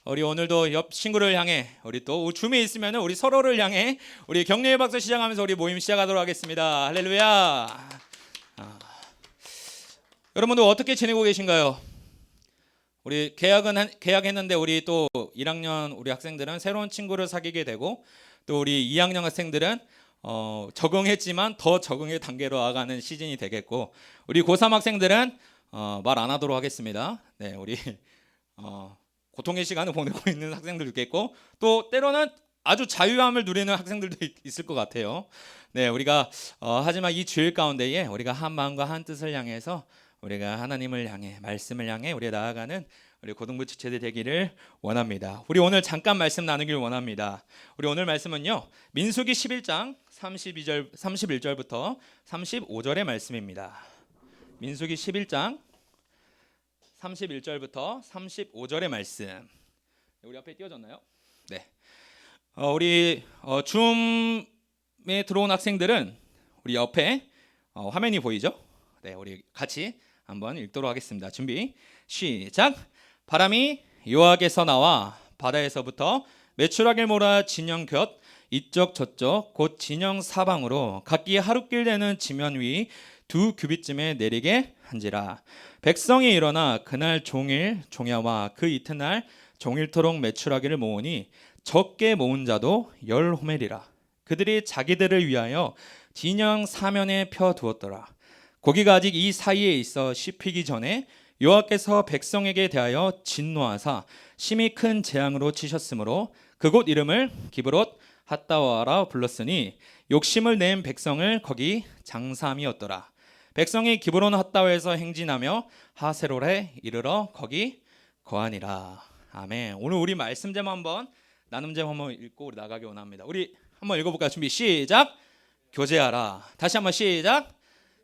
우리 오늘도 옆 친구를 향해 우리 또 줌에 있으면 우리 서로를 향해 우리 격려의 박수 시작하면서 우리 모임 시작하도록 하겠습니다. 할렐루야. 여러분들 어떻게 지내고 계신가요? 우리 계약했는데 우리 또 1학년 우리 학생들은 새로운 친구를 사귀게 되고 또 우리 2학년 학생들은 적응했지만 더 적응의 단계로 나아가는 시즌이 되겠고 우리 고3 학생들은 말 안 하도록 하겠습니다. 네, 우리 고통의 시간을 보내고 있는 학생들도 있겠고 또 때로는 아주 자유함을 누리는 학생들도 있을 것 같아요. 네, 우리가 하지만 이 주일 가운데에 우리가 한 마음과 한 뜻을 향해서 우리가 하나님을 향해 말씀을 향해 우리 나아가는 우리 고등부 지체들 되기를 원합니다. 우리 오늘 잠깐 말씀 나누길 원합니다. 우리 오늘 말씀은요. 민수기 11장 31절부터 35절의 말씀입니다. 민수기 11장 31절부터 35절의 말씀. 우리 앞에 띄워졌나요? 네. 우리 줌에 들어온 학생들은 우리 옆에 화면이 보이죠? 네, 우리 같이 한번 읽도록 하겠습니다. 준비 시작. 바람이 요악에서 나와 바다에서부터 메추라기를 몰아 진영 곁 이쪽 저쪽 곧 진영 사방으로 각기 하루길 되는 지면 위 2규빗쯤에 내리게 한지라. 백성이 일어나 그날 종일 종야와 그 이튿날 종일토록 메추라기를 모으니 적게 모은 자도 10호멜이라. 그들이 자기들을 위하여 진영 사면에 펴 두었더라. 고기가 아직 이 사이에 있어 씹히기 전에 여호와께서 백성에게 대하여 진노하사 심히 큰 재앙으로 치셨으므로 그곳 이름을 기브롯 핫다와라 불렀으니 욕심을 낸 백성을 거기 장사함이었더라. 백성이 기브론 핫다와에서 행진하며 하세롤에 이르러 거기 거하니라. 아멘. 오늘 우리 말씀 제목 한번 나눔 제목 한번 읽고 우리 나가기 원합니다. 우리 한번 읽어볼까요? 준비 시작. 교제하라. 다시 한번 시작.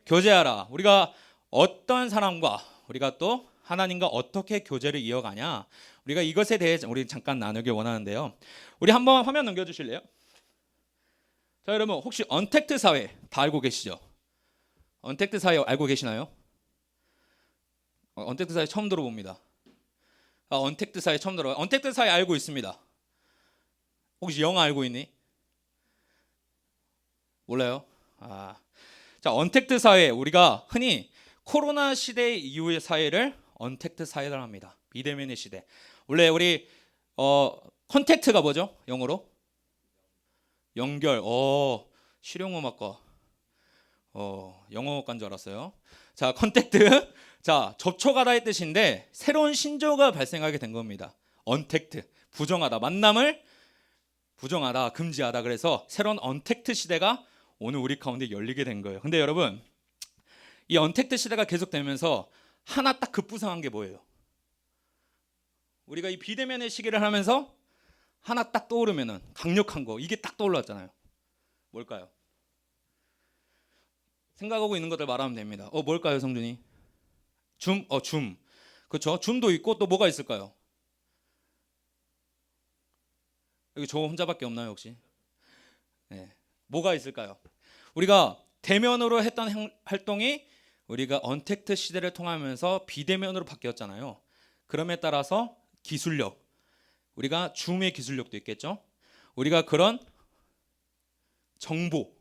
교제하라. 우리가 어떤 사람과 우리가 또 하나님과 어떻게 교제를 이어가냐, 우리가 이것에 대해 우리 잠깐 나누길 원하는데요. 우리 한번 화면 넘겨주실래요? 자, 여러분 혹시 언택트 사회 다 알고 계시죠? 언택트 사회 알고 계시나요? 언택트 사회 처음 들어봅니다. 언택트 사회 처음 들어봐요. 언택트 사회 알고 있습니다. 혹시 영어 알고 있니? 몰라요? 자, 언택트 사회, 우리가 흔히 코로나 시대 이후의 사회를 언택트 사회라고 합니다. 비대면의 시대. 원래 우리 컨택트가 뭐죠? 영어로? 연결. 실용음악과 영어과인 줄 알았어요. 자, 컨택트. 자, 접촉하다의 뜻인데 새로운 신조어가 발생하게 된 겁니다. 언택트. 부정하다. 만남을 부정하다, 금지하다. 그래서 새로운 언택트 시대가 오늘 우리 가운데 열리게 된 거예요. 근데 여러분, 이 언택트 시대가 계속되면서 하나 딱 급부상한 게 뭐예요? 우리가 이 비대면의 시기를 하면서 하나 딱 떠오르면은 강력한 거, 이게 딱 떠올랐잖아요. 뭘까요? 생각하고 있는 것들 말하면 됩니다. 뭘까요, 성준이? 줌. 그렇죠. 줌도 있고 또 뭐가 있을까요? 여기 저 혼자밖에 없나요, 혹시? 네. 뭐가 있을까요? 우리가 대면으로 했던 활동이 우리가 언택트 시대를 통하면서 비대면으로 바뀌었잖아요. 그럼에 따라서 기술력, 우리가 줌의 기술력도 있겠죠. 우리가 그런 정보,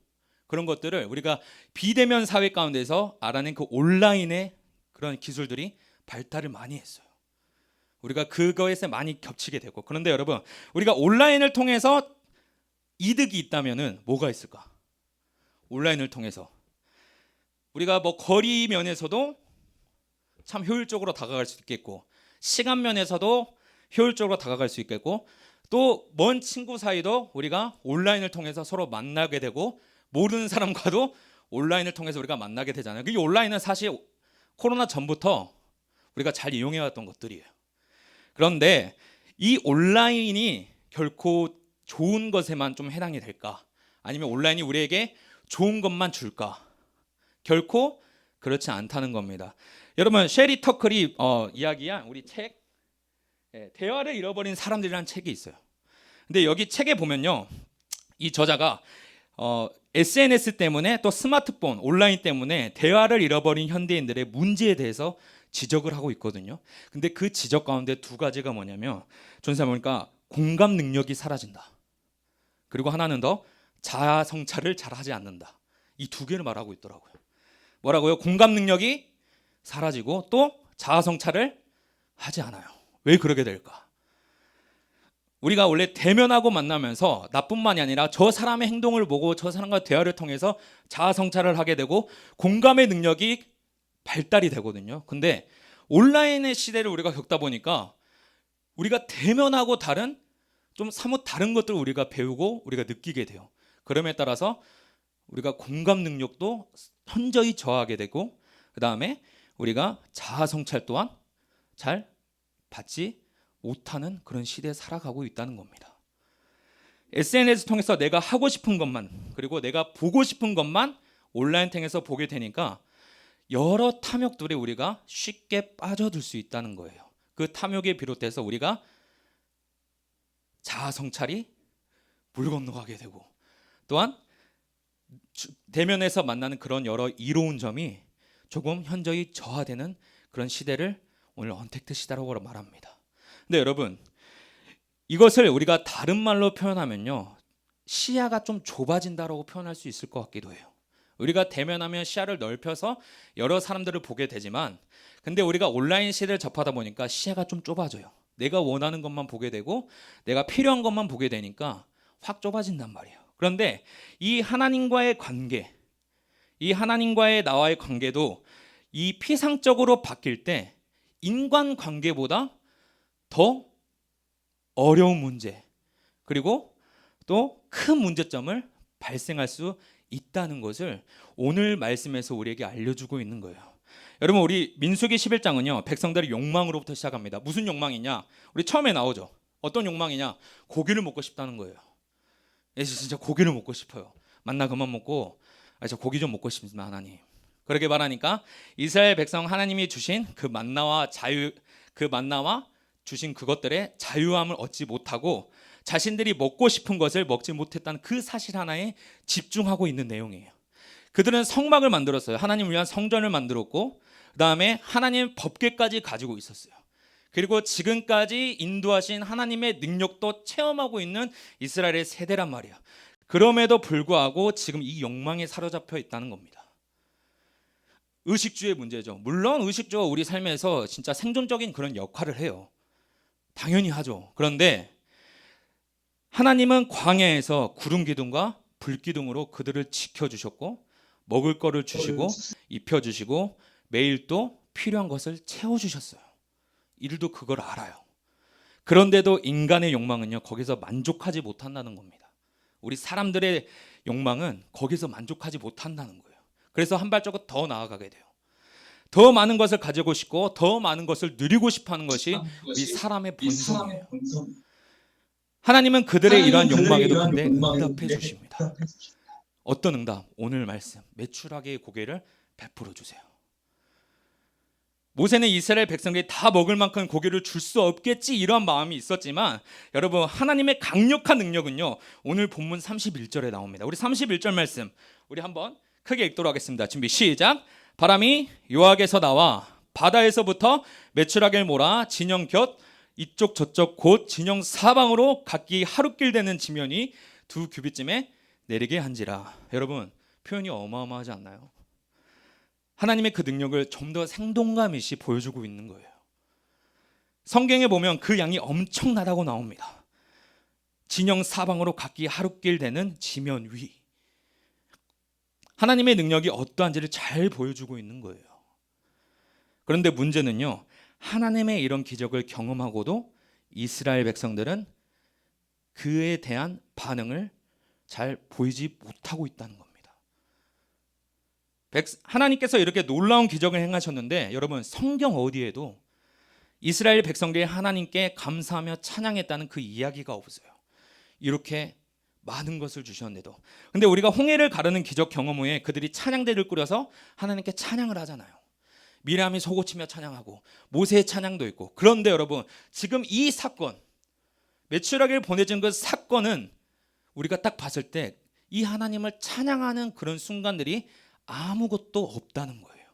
그런 것들을 우리가 비대면 사회 가운데서 알아낸 그 온라인의 그런 기술들이 발달을 많이 했어요. 우리가 그거에서 많이 겹치게 되고. 그런데 여러분, 우리가 온라인을 통해서 이득이 있다면은 뭐가 있을까? 온라인을 통해서 우리가 뭐 거리 면에서도 참 효율적으로 다가갈 수 있겠고, 시간 면에서도 효율적으로 다가갈 수 있겠고, 또 먼 친구 사이도 우리가 온라인을 통해서 서로 만나게 되고, 모르는 사람과도 온라인을 통해서 우리가 만나게 되잖아요. 이 온라인은 사실 코로나 전부터 우리가 잘 이용해 왔던 것들이에요. 그런데 이 온라인이 결코 좋은 것에만 좀 해당이 될까? 아니면 온라인이 우리에게 좋은 것만 줄까? 결코 그렇지 않다는 겁니다. 여러분, 셰리 터클이 이야기한 우리 책, 대화를 잃어버린 사람들이라는 책이 있어요. 근데 여기 책에 보면요, 이 저자가 SNS 때문에 또 스마트폰, 온라인 때문에 대화를 잃어버린 현대인들의 문제에 대해서 지적을 하고 있거든요. 근데 그 지적 가운데 두 가지가 뭐냐면 전사 보니까 공감 능력이 사라진다. 그리고 하나는 더 자아 성찰을 잘하지 않는다. 이 두 개를 말하고 있더라고요. 뭐라고요? 공감 능력이 사라지고 또 자아 성찰을 하지 않아요. 왜 그러게 될까? 우리가 원래 대면하고 만나면서 나뿐만이 아니라 저 사람의 행동을 보고 저 사람과 대화를 통해서 자아 성찰을 하게 되고 공감의 능력이 발달이 되거든요. 근데 온라인의 시대를 우리가 겪다 보니까 우리가 대면하고 다른 좀 사뭇 다른 것들을 우리가 배우고 우리가 느끼게 돼요. 그럼에 따라서 우리가 공감 능력도 현저히 저하게 되고 그다음에 우리가 자아 성찰 또한 잘 받지 못하는 그런 시대에 살아가고 있다는 겁니다. SNS 통해서 내가 하고 싶은 것만 그리고 내가 보고 싶은 것만 온라인 통해서 보게 되니까 여러 탐욕들에 우리가 쉽게 빠져들 수 있다는 거예요. 그 탐욕에 비롯해서 우리가 자아 성찰이 물 건너가게 되고 또한 대면에서 만나는 그런 여러 이로운 점이 조금 현저히 저하되는 그런 시대를 오늘 언택트 시대라고 말합니다. 근데 여러분 이것을 우리가 다른 말로 표현하면요 시야가 좀 좁아진다라고 표현할 수 있을 것 같기도 해요. 우리가 대면하면 시야를 넓혀서 여러 사람들을 보게 되지만 근데 우리가 온라인 시대를 접하다 보니까 시야가 좀 좁아져요. 내가 원하는 것만 보게 되고 내가 필요한 것만 보게 되니까 확 좁아진단 말이에요. 그런데 이 하나님과의 관계, 이 하나님과의 나와의 관계도 이 피상적으로 바뀔 때 인간 관계보다 더 어려운 문제 그리고 또 큰 문제점을 발생할 수 있다는 것을 오늘 말씀에서 우리에게 알려주고 있는 거예요. 여러분 우리 민수기 11장은요 백성들의 욕망으로부터 시작합니다. 무슨 욕망이냐? 우리 처음에 나오죠. 어떤 욕망이냐? 고기를 먹고 싶다는 거예요. 진짜 고기를 먹고 싶어요. 만나 그만 먹고 저 고기 좀 먹고 싶습니다 하나님. 그렇게 말하니까 이스라엘 백성 하나님이 주신 그 만나와 주신 그것들의 자유함을 얻지 못하고 자신들이 먹고 싶은 것을 먹지 못했다는 그 사실 하나에 집중하고 있는 내용이에요. 그들은 성막을 만들었어요. 하나님을 위한 성전을 만들었고 그다음에 하나님의 법궤까지 가지고 있었어요. 그리고 지금까지 인도하신 하나님의 능력도 체험하고 있는 이스라엘의 세대란 말이야. 그럼에도 불구하고 지금 이 욕망에 사로잡혀 있다는 겁니다. 의식주의 문제죠. 물론 의식주가 우리 삶에서 진짜 생존적인 그런 역할을 해요. 당연히 하죠. 그런데 하나님은 광야에서 구름 기둥과 불 기둥으로 그들을 지켜주셨고 먹을 거를 주시고 입혀주시고 매일 또 필요한 것을 채워주셨어요. 이들도 그걸 알아요. 그런데도 인간의 욕망은요 거기서 만족하지 못한다는 겁니다. 우리 사람들의 욕망은 거기서 만족하지 못한다는 거예요. 그래서 한 발자국 더 나아가게 돼요. 더 많은 것을 가지고 싶고 더 많은 것을 누리고 싶어하는 것이 우리 사람의 본성이에요. 하나님은 그들의 이러한 욕망에도 근데 응답해 주십니다. 어떤 응답? 오늘 말씀 매출하게 고개를 베풀어 주세요. 모세는 이스라엘 백성들이 다 먹을 만큼 고기를 줄 수 없겠지 이러한 마음이 있었지만 여러분 하나님의 강력한 능력은요 오늘 본문 31절에 나옵니다. 우리 31절 말씀 우리 한번 크게 읽도록 하겠습니다. 준비 시작. 바람이 요악에서 나와 바다에서부터 메추라기를 몰아 진영 곁 이쪽 저쪽 곧 진영 사방으로 각기 하룻길 되는 지면이 2규빗쯤에 내리게 한지라. 여러분 표현이 어마어마하지 않나요? 하나님의 그 능력을 좀 더 생동감 있이 보여주고 있는 거예요. 성경에 보면 그 양이 엄청나다고 나옵니다. 진영 사방으로 각기 하룻길 되는 지면 위. 하나님의 능력이 어떠한지를 잘 보여주고 있는 거예요. 그런데 문제는요. 하나님의 이런 기적을 경험하고도 이스라엘 백성들은 그에 대한 반응을 잘 보이지 못하고 있다는 겁니다. 하나님께서 이렇게 놀라운 기적을 행하셨는데 여러분 성경 어디에도 이스라엘 백성들이 하나님께 감사하며 찬양했다는 그 이야기가 없어요. 이렇게 많은 것을 주셨는데도. 근데 우리가 홍해를 가르는 기적 경험 후에 그들이 찬양대를 꾸려서 하나님께 찬양을 하잖아요. 미리암이 소고치며 찬양하고 모세의 찬양도 있고. 그런데 여러분 지금 이 사건 메추라기를 보내준 그 사건은 우리가 딱 봤을 때 이 하나님을 찬양하는 그런 순간들이 아무것도 없다는 거예요.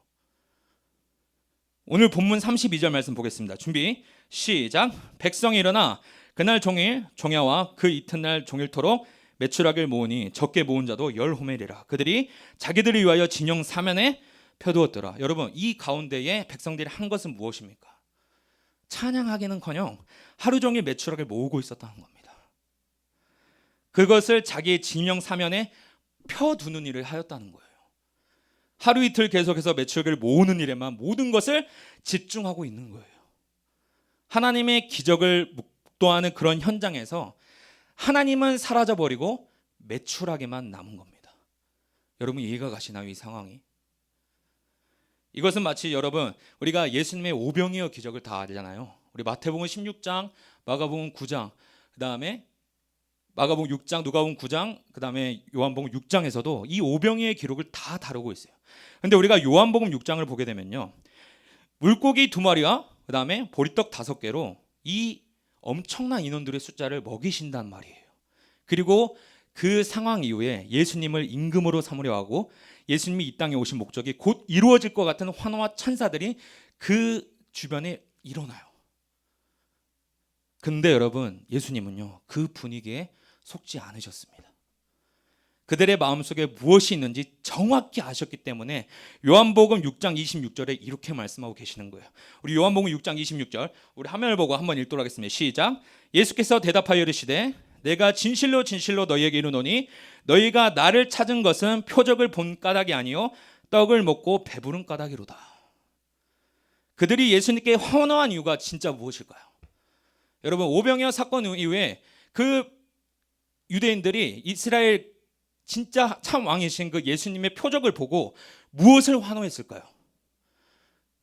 오늘 본문 32절 말씀 보겠습니다. 준비 시작. 백성이 일어나 그날 종일 종야와 그 이튿날 종일토록 메추라기를 모으니 적게 모은 자도 10호멜이라. 그들이 자기들을 위하여 진영 사면에 펴두었더라. 여러분, 이 가운데에 백성들이 한 것은 무엇입니까? 찬양하기는커녕 하루 종일 메추라기를 모으고 있었다는 겁니다. 그것을 자기의 진영 사면에 펴두는 일을 하였다는 거예요. 하루 이틀 계속해서 메추라기를 모으는 일에만 모든 것을 집중하고 있는 거예요. 하나님의 기적을 묵도하는 그런 현장에서 하나님은 사라져버리고 메추라기만 남은 겁니다. 여러분, 이해가 가시나요? 이 상황이. 이것은 마치 여러분, 우리가 예수님의 오병이어 기적을 다 알잖아요. 우리 마태복음 16장, 마가복음 9장, 그 다음에 마가복음 6장, 누가복음 9장, 그 다음에 요한복음 6장에서도 이 오병이의 기록을 다 다루고 있어요. 근데 우리가 요한복음 6장을 보게 되면요, 물고기 2마리와 그 다음에 보리떡 5개로 이 엄청난 인원들의 숫자를 먹이신단 말이에요. 그리고 그 상황 이후에 예수님을 임금으로 삼으려 하고 예수님이 이 땅에 오신 목적이 곧 이루어질 것 같은 환호와 찬사들이 그 주변에 일어나요. 근데 여러분, 예수님은요, 그 분위기에 속지 않으셨습니다. 그들의 마음속에 무엇이 있는지 정확히 아셨기 때문에 요한복음 6장 26절에 이렇게 말씀하고 계시는 거예요. 우리 요한복음 6장 26절, 우리 화면을 보고 한번 읽도록 하겠습니다. 시작. 예수께서 대답하여 이르시되 내가 진실로 진실로 너희에게 이르노니 너희가 나를 찾은 것은 표적을 본 까닭이 아니요 떡을 먹고 배부른 까닭이로다. 그들이 예수님께 환호한 이유가 진짜 무엇일까요? 여러분, 오병이어 사건 이후에 그 유대인들이 이스라엘 진짜 참 왕이신 그 예수님의 표적을 보고 무엇을 환호했을까요?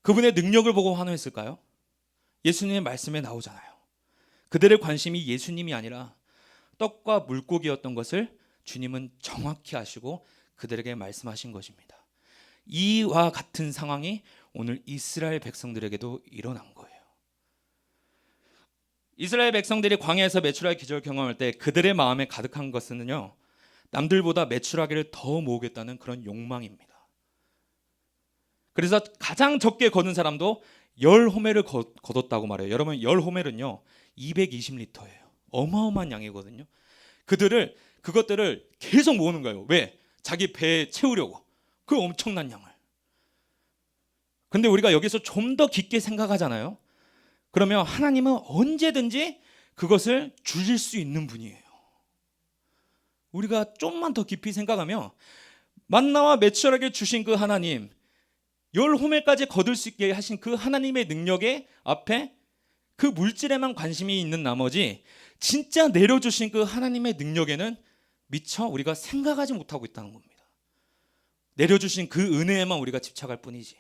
그분의 능력을 보고 환호했을까요? 예수님의 말씀에 나오잖아요. 그들의 관심이 예수님이 아니라 떡과 물고기였던 것을 주님은 정확히 아시고 그들에게 말씀하신 것입니다. 이와 같은 상황이 오늘 이스라엘 백성들에게도 일어난 거예요. 이스라엘 백성들이 광야에서 메추라기 기적을 경험할 때 그들의 마음에 가득한 것은요, 남들보다 메추라기를 더 모으겠다는 그런 욕망입니다. 그래서 가장 적게 거둔 사람도 10호멜을 거뒀다고 말해요. 여러분, 10호멜은요 220리터예요. 어마어마한 양이거든요. 그것들을 계속 모으는 거예요. 왜? 자기 배에 채우려고. 그 엄청난 양을. 근데 우리가 여기서 좀 더 깊게 생각하잖아요. 그러면 하나님은 언제든지 그것을 주실 수 있는 분이에요. 우리가 좀만 더 깊이 생각하면 만나와 메추라기를 주신 그 하나님, 10호멜까지 거둘 수 있게 하신 그 하나님의 능력의 앞에 그 물질에만 관심이 있는 나머지 진짜 내려주신 그 하나님의 능력에는 미처 우리가 생각하지 못하고 있다는 겁니다. 내려주신 그 은혜에만 우리가 집착할 뿐이지.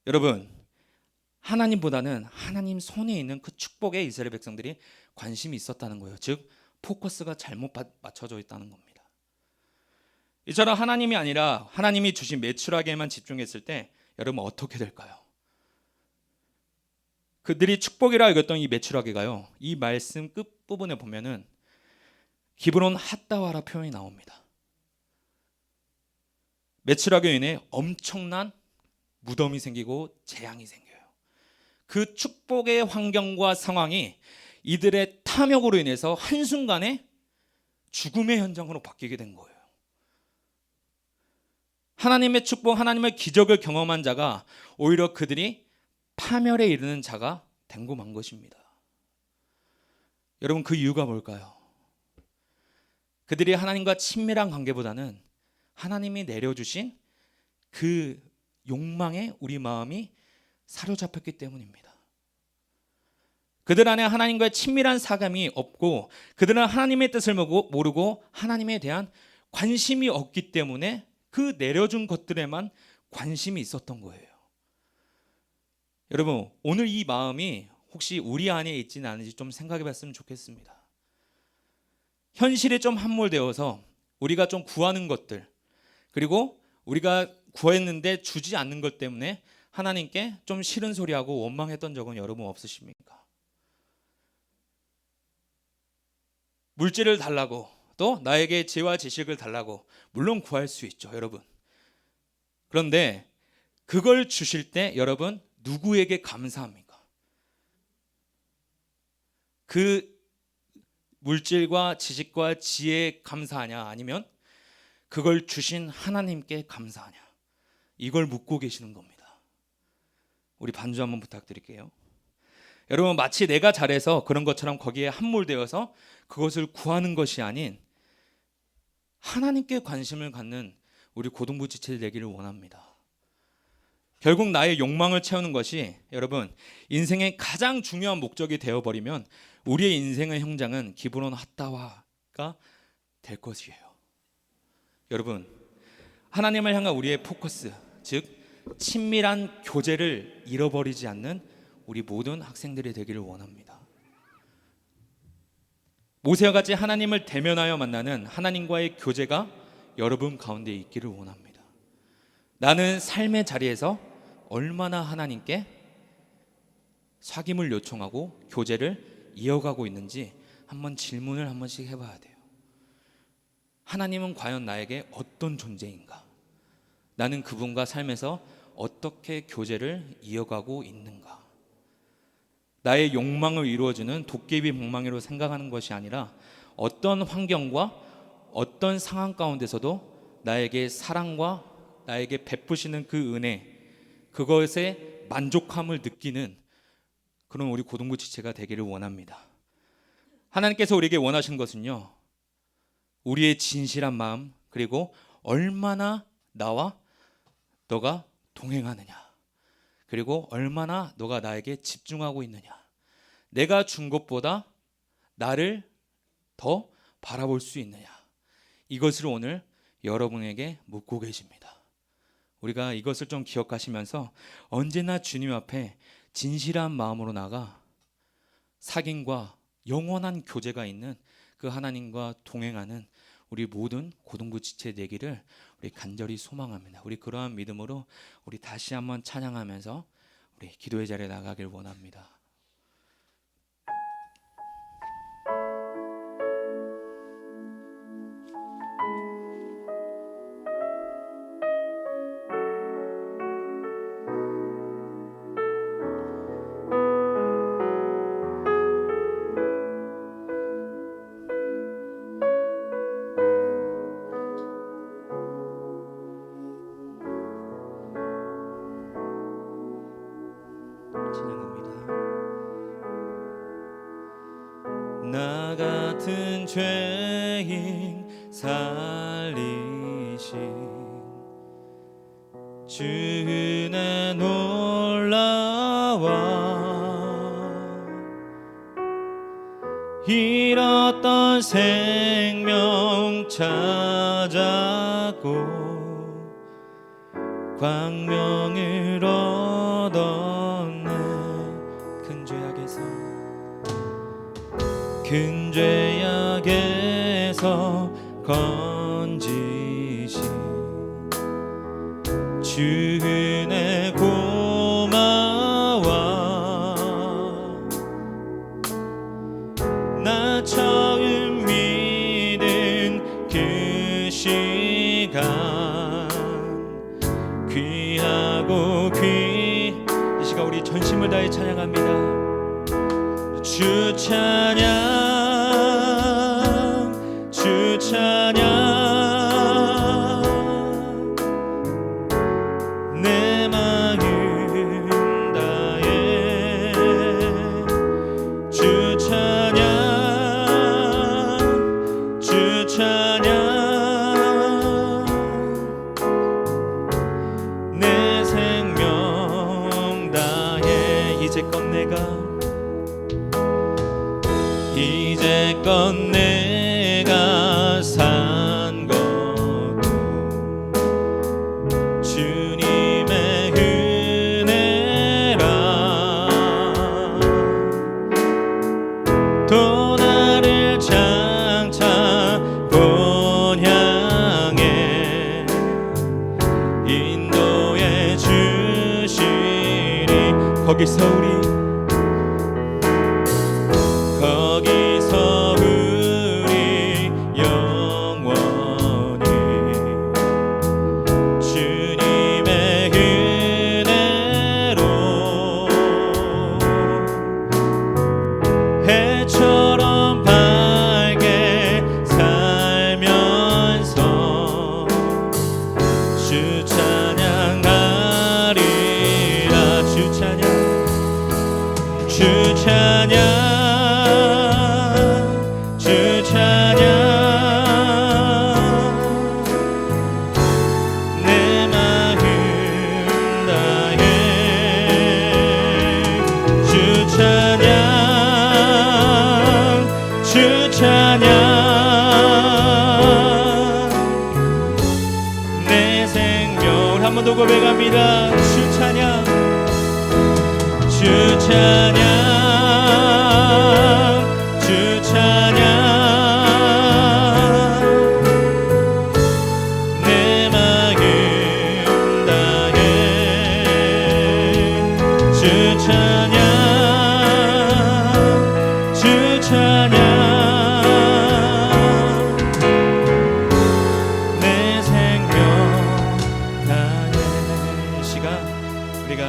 여러분, 하나님보다는 하나님 손에 있는 그 축복에 이스라엘 백성들이 관심이 있었다는 거예요. 즉 포커스가 잘못 맞춰져 있다는 겁니다. 이처럼 하나님이 아니라 하나님이 주신 메추라기에만 집중했을 때 여러분 어떻게 될까요? 그들이 축복이라 여겼던 이 메추라기가요, 이 말씀 끝부분에 보면은 기브론 핫다와라 표현이 나옵니다. 메추라기로 인해 엄청난 무덤이 생기고 재앙이 생겨요. 그 축복의 환경과 상황이 이들의 탐욕으로 인해서 한순간에 죽음의 현장으로 바뀌게 된 거예요. 하나님의 축복, 하나님의 기적을 경험한 자가 오히려 그들이 파멸에 이르는 자가 된 고 만 것입니다. 여러분, 그 이유가 뭘까요? 그들이 하나님과 친밀한 관계보다는 하나님이 내려주신 그 욕망에 우리 마음이 사로잡혔기 때문입니다. 그들 안에 하나님과의 친밀한 사감이 없고 그들은 하나님의 뜻을 모르고 하나님에 대한 관심이 없기 때문에 그 내려준 것들에만 관심이 있었던 거예요. 여러분, 오늘 이 마음이 혹시 우리 안에 있지는 않은지 좀 생각해 봤으면 좋겠습니다. 현실에 좀 함몰되어서 우리가 좀 구하는 것들, 그리고 우리가 구했는데 주지 않는 것 때문에 하나님께 좀 싫은 소리하고 원망했던 적은 여러분 없으십니까? 물질을 달라고, 또 나에게 지혜와 지식을 달라고 물론 구할 수 있죠, 여러분. 그런데 그걸 주실 때 여러분 누구에게 감사합니까? 그 물질과 지식과 지혜에 감사하냐, 아니면 그걸 주신 하나님께 감사하냐, 이걸 묻고 계시는 겁니다. 우리 반주 한번 부탁드릴게요. 여러분, 마치 내가 잘해서 그런 것처럼 거기에 함몰되어서 그것을 구하는 것이 아닌 하나님께 관심을 갖는 우리 고등부 지체들 되기를 원합니다. 결국 나의 욕망을 채우는 것이 여러분 인생의 가장 중요한 목적이 되어버리면 우리의 인생의 형장은 기브론 핫다와가 될 것이에요. 여러분, 하나님을 향한 우리의 포커스, 즉 친밀한 교제를 잃어버리지 않는 우리 모든 학생들이 되기를 원합니다. 모세와 같이 하나님을 대면하여 만나는 하나님과의 교제가 여러분 가운데 있기를 원합니다. 나는 삶의 자리에서 얼마나 하나님께 사귐을 요청하고 교제를 이어가고 있는지 한번 질문을 한 번씩 해봐야 돼요. 하나님은 과연 나에게 어떤 존재인가? 나는 그분과 삶에서 어떻게 교제를 이어가고 있는가? 나의 욕망을 이루어주는 도깨비 방망이로 생각하는 것이 아니라 어떤 환경과 어떤 상황 가운데서도 나에게 사랑과 나에게 베푸시는 그 은혜, 그것에 만족함을 느끼는 그런 우리 고등부 지체가 되기를 원합니다. 하나님께서 우리에게 원하시는 것은요, 우리의 진실한 마음, 그리고 얼마나 나와 너가 동행하느냐, 그리고 얼마나 너가 나에게 집중하고 있느냐, 내가 준 것보다 나를 더 바라볼 수 있느냐, 이것을 오늘 여러분에게 묻고 계십니다. 우리가 이것을 좀 기억하시면서 언제나 주님 앞에 진실한 마음으로 나가 사귐과 영원한 교제가 있는 그 하나님과 동행하는 우리 모든 고등부 지체 되기를 우리 간절히 소망합니다. 우리 그러한 믿음으로 우리 다시 한번 찬양하면서 우리 기도의 자리에 나가길 원합니다. 나 같은 죄인 살리신 주 은혜 놀라워 잃었던 생명 찾았고 광명을 얻었네. 큰 죄악에서 큰 죄악에서 건지신 주 은혜 고마워. 나 처음 믿은 그 시간 귀하고 이 시간 우리 전심을 다해 찬양합니다. 주 찬양, 주 찬양, 내 마음 다해 주 찬양, 주 찬양, 내 생명 다해 이제껏 내가 산 것도 주님의 은혜라. 또 나를 장차 본향에 인도해 주시리. 거기서 우리 영원히 주님의 주 찬양 내 생명 한 번 더 고백합니다. 주 찬양 주 찬양 주 찬양 내 마음 다해 주 찬양 주 찬양 내 생명 다해. 이 시간 우리가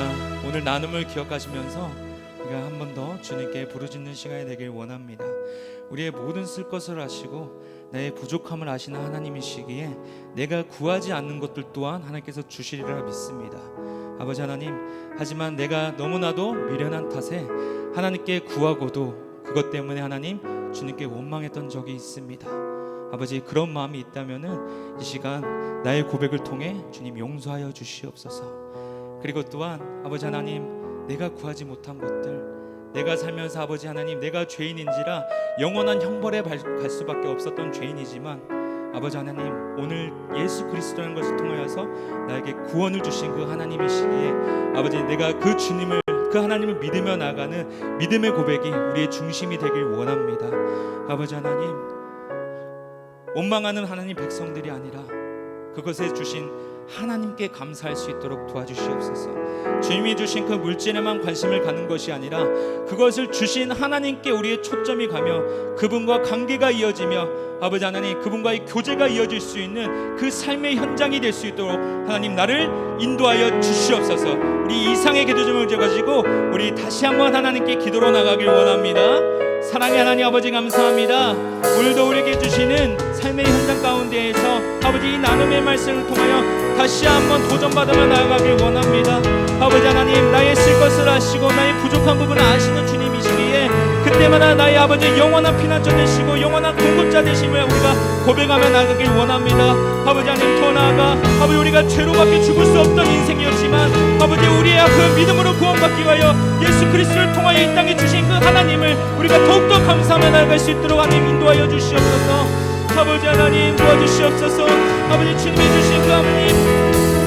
오늘 나눔을 기억하시면서 우리가 한 번 더 주님께 부르짖는 시간이 되길 원합니다. 우리의 모든 쓸 것을 아시고 나의 부족함을 아시는 하나님이시기에 내가 구하지 않는 것들 또한 하나님께서 주시리라 믿습니다. 아버지 하나님, 하지만 내가 너무나도 미련한 탓에 하나님께 구하고도 그것 때문에 하나님 주님께 원망했던 적이 있습니다. 아버지, 그런 마음이 있다면은 이 시간 나의 고백을 통해 주님 용서하여 주시옵소서. 그리고 또한 아버지 하나님, 내가 구하지 못한 것들, 내가 살면서 아버지 하나님 내가 죄인인지라 영원한 형벌에 갈 수밖에 없었던 죄인이지만 아버지 하나님, 오늘 예수 그리스도라는 것을 통하여서 나에게 구원을 주신 그 하나님이시기에 아버지, 내가 그 주님을, 그 하나님을 믿으며 나가는 믿음의 고백이 우리의 중심이 되길 원합니다. 아버지 하나님, 원망하는 하나님 백성들이 아니라 그것에 주신 하나님께 감사할 수 있도록 도와주시옵소서. 주님이 주신 그 물질에만 관심을 갖는 것이 아니라 그것을 주신 하나님께 우리의 초점이 가며 그분과 관계가 이어지며 아버지 하나님, 그분과의 교제가 이어질 수 있는 그 삶의 현장이 될 수 있도록 하나님 나를 인도하여 주시옵소서. 우리 이상의 기도 좀 가지고 우리 다시 한번 하나님께 기도로 나가길 원합니다. 사랑의 하나님 아버지, 감사합니다. 오늘도 우리에게 주시는 삶의 현장 가운데에서 아버지, 이 나눔의 말씀을 통하여 다시 한번 도전받으며 나아가길 원합니다. 아버지 하나님, 나의 쓸 것을 아시고 나의 부족한 부분을 아시는 주님이시기에 그때마다 나의 아버지 영원한 피난처 되시고 영원한 공급자 되심을 우리가 고백하며 나가길 원합니다. 아버지 하나님, 더 나아가 아버지, 우리가 죄로밖에 죽을 수 없던 인생이었지만 아버지, 우리의 그 믿음으로 구원받기 위하여 예수 그리스도를 통하여 이 땅에 주신 그 하나님을 우리가 더욱더 감사하며 나아갈 수 있도록 하나님 인도하여 주시옵소서. 아버지 하나님, 도와주시옵소서. 아버지, 주님이 주신 그 하나님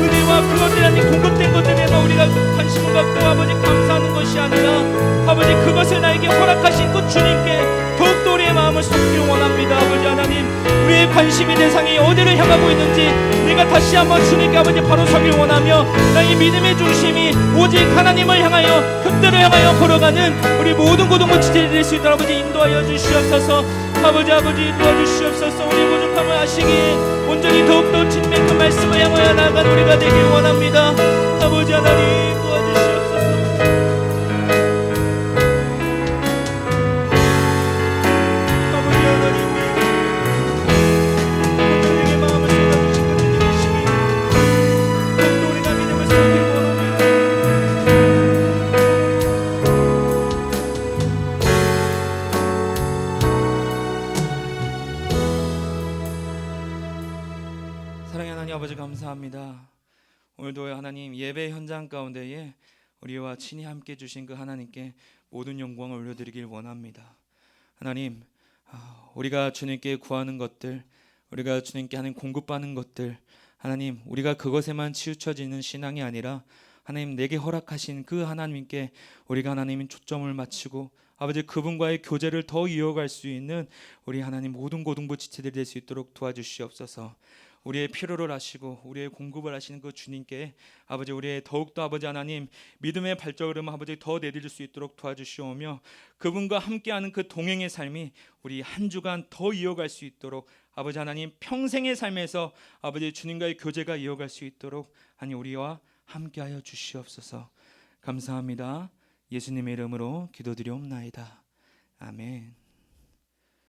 은혜와 그것들 하나님 공급된 것들에만 우리가 관심을 갖고 아버지 감사하는 것이 아니라 아버지, 그것을 나에게 허락하신 그 주님께 더욱더 우리의 마음을 쏟기를 원합니다. 아버지 하나님, 우리의 관심의 대상이 어디를 향하고 있는지 내가 다시 한번 주님께 아버지 바로 서길 원하며 나의 믿음의 중심이 오직 하나님을 향하여, 그때를 향하여 걸어가는 우리 모든 고동부 지체들이 될 수 있도록 아버지 인도하여 주시옵소서. 아버지 도와주시옵소서. 우리의 부족함을 아시기에 온전히 더욱더 주님의 그 말씀을 향하여 나아간 우리가 되길 원합니다. 아버지 하나님, 도와주시옵소서. 아버지 하나님, 우리에게 마음을 쏟아주시고 주님이시기에 더욱더 우리가 믿음을 쌓기를 원합니다. 사랑의 하나님 아버지, 감사합니다. 오늘도 하나님 예배 현장 가운데에 우리와 친히 함께 주신 그 하나님께 모든 영광을 올려드리길 원합니다. 하나님, 우리가 주님께 구하는 것들, 우리가 주님께 하는 공급받는 것들, 하나님, 우리가 그것에만 치우쳐지는 신앙이 아니라 하나님 내게 허락하신 그 하나님께 우리가 하나님의 초점을 맞추고 아버지, 그분과의 교제를 더 이어갈 수 있는 우리 하나님 모든 고등부 지체들이 될 수 있도록 도와주시옵소서. 우리의 필요를 아시고 우리의 공급을 하시는 그 주님께 아버지, 우리의 더욱더 아버지 하나님 믿음의 발걸음을 아버지 더 내드릴 수 있도록 도와주시오며 그분과 함께하는 그 동행의 삶이 우리 한 주간 더 이어갈 수 있도록 아버지 하나님 평생의 삶에서 아버지 주님과의 교제가 이어갈 수 있도록 하나님 우리와 함께하여 주시옵소서. 감사합니다. 예수님의 이름으로 기도드리옵나이다. 아멘.